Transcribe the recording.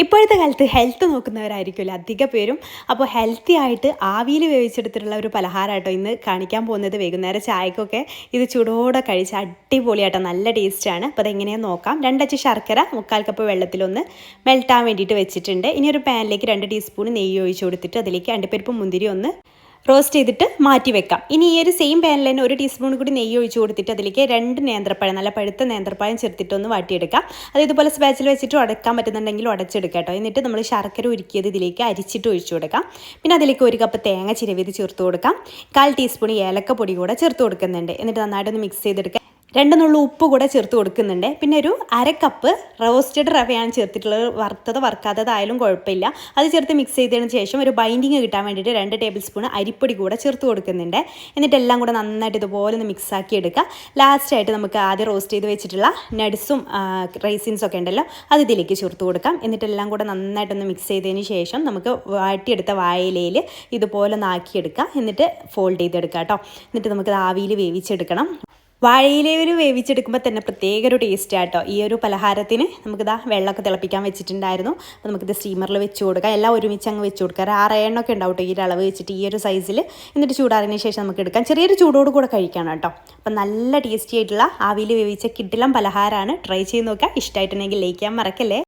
ഇപ്പോഴത്തെ കാലത്ത് ഹെൽത്ത് നോക്കുന്നവരായിരിക്കുമല്ലോ അധിക പേരും. അപ്പോൾ ഹെൽത്തി ആയിട്ട് ആവിയിൽ വേവിച്ചെടുത്തിട്ടുള്ള ഒരു പലഹാരമായിട്ടോ ഇന്ന് കാണിക്കാൻ പോകുന്നത്. വൈകുന്നേരം ചായക്കൊക്കെ ഇത് ചൂടോടെ കഴിച്ച് അടിപൊളിയായിട്ടോ, നല്ല ടേസ്റ്റാണ്. അപ്പോൾ അതെങ്ങനെയാണെന്ന് നോക്കാം. 2 അച്ച് ശർക്കര 1/4 കപ്പ് വെള്ളത്തിലൊന്ന് മെൽട്ടാൻ വേണ്ടിയിട്ട് വെച്ചിട്ടുണ്ട്. ഇനി ഒരു പാനിലേക്ക് 2 ടീസ്പൂൺ നെയ്യ് ഒഴിച്ച് കൊടുത്തിട്ട് അതിലേക്ക് അണ്ടിപ്പരിപ്പ് മുന്തിരി ഒന്ന് റോസ്റ്റ് ചെയ്തിട്ട് മാറ്റി വെക്കാം. ഇനി ഈ ഒരു സെയിം പാനിൽ തന്നെ 1 ടീസ്പൂൺ കൂടി നെയ്യ് ഒഴിച്ച് കൊടുത്തിട്ട് അതിലേക്ക് 2 നേന്ത്രപ്പഴം, നല്ല പഴുത്ത നേന്ത്രപ്പഴം ചേർത്തിട്ടൊന്ന് വാട്ടിയെടുക്കാം. അത് ഇതുപോലെ സ്പാച്ചിൽ വെച്ചിട്ട് ഉടക്കാൻ പറ്റുന്നുണ്ടെങ്കിൽ ഉടച്ചെടുക്കാം കേട്ടോ. എന്നിട്ട് നമ്മൾ ശർക്കര ഉരുക്കിയത് ഇതിലേക്ക് അരിച്ചിട്ട് ഒഴിച്ചു കൊടുക്കാം. പിന്നെ അതിലേക്ക് 1 കപ്പ് തേങ്ങ ചിരവിയത് ചേർത്ത് കൊടുക്കാം. 1/4 ടീസ്പൂൺ ഏലക്കപ്പൊടി കൂടെ ചേർത്ത് കൊടുക്കുന്നുണ്ട്. എന്നിട്ട് നന്നായിട്ടൊന്ന് മിക്സ് ചെയ്തെടുക്കാം. 2 നുള്ളു ഉപ്പ് കൂടെ ചേർത്ത് കൊടുക്കുന്നുണ്ട്. പിന്നെ ഒരു 1/2 കപ്പ് റോസ്റ്റഡ് റവയാണ് ചേർത്തിട്ടുള്ളത്. വറുത്തത് വറുക്കാത്തതായാലും കുഴപ്പമില്ല. അത് ചേർത്ത് മിക്സ് ചെയ്തതിന് ശേഷം ഒരു ബൈൻഡിങ് കിട്ടാൻ വേണ്ടിയിട്ട് 2 ടേബിൾ സ്പൂൺ അരിപ്പൊടി കൂടെ ചേർത്ത് കൊടുക്കുന്നുണ്ട്. എന്നിട്ട് എല്ലാം കൂടെ നന്നായിട്ട് ഇതുപോലെ ഒന്ന് മിക്സാക്കി എടുക്കുക. ലാസ്റ്റായിട്ട് നമുക്ക് ആദ്യം റോസ്റ്റ് ചെയ്ത് വെച്ചിട്ടുള്ള നട്ട്സും റൈസിൻസും ഒക്കെ ഉണ്ടല്ലോ, അത് ഇതിലേക്ക് ചേർത്ത് കൊടുക്കാം. എന്നിട്ട് എല്ലാം കൂടെ നന്നായിട്ടൊന്ന് മിക്സ് ചെയ്തതിന് ശേഷം നമുക്ക് വാട്ടിയെടുത്ത വാഴയിലയിൽ ഇതുപോലെ ഒന്ന് ആക്കിയെടുക്കുക. എന്നിട്ട് ഫോൾഡ് ചെയ്തെടുക്കുക കേട്ടോ. എന്നിട്ട് നമുക്ക് ആവിയിൽ വേവിച്ചെടുക്കണം. വാഴയിലയിൽ വേവിച്ചെടുക്കുമ്പോൾ തന്നെ പ്രത്യേക ഒരു ടേസ്റ്റ് ആട്ടോ ഈ ഒരു പലഹാരത്തിന്. നമുക്കിതാ വെള്ളമൊക്കെ തിളപ്പിക്കാൻ വെച്ചിട്ടുണ്ടായിരുന്നു. അപ്പോൾ നമുക്കിത് സ്റ്റീമറിൽ വെച്ച് കൊടുക്കാം. എല്ലാം ഒരുമിച്ച് അങ്ങ് വെച്ച് കൊടുക്കാം. 6 എണ്ണമൊക്കെ ഉണ്ടാവും കേട്ടോ ഈ ഒരു അളവ് വെച്ചിട്ട്, ഈ ഒരു സൈസിൽ. എന്നിട്ട് ചൂടാറിന് ശേഷം നമുക്ക് എടുക്കാം. ചെറിയൊരു ചൂടോട് കൂടെ കഴിക്കണം കേട്ടോ. അപ്പം നല്ല ടേസ്റ്റി ആയിട്ടുള്ള ആവിയിൽ വേവിച്ച കിടിലൻ പലഹാരമാണ്. ട്രൈ ചെയ്ത് നോക്കുക. ഇഷ്ടമായിട്ടുണ്ടെങ്കിൽ ലൈക്ക് ചെയ്യാൻ മറക്കല്ലേ.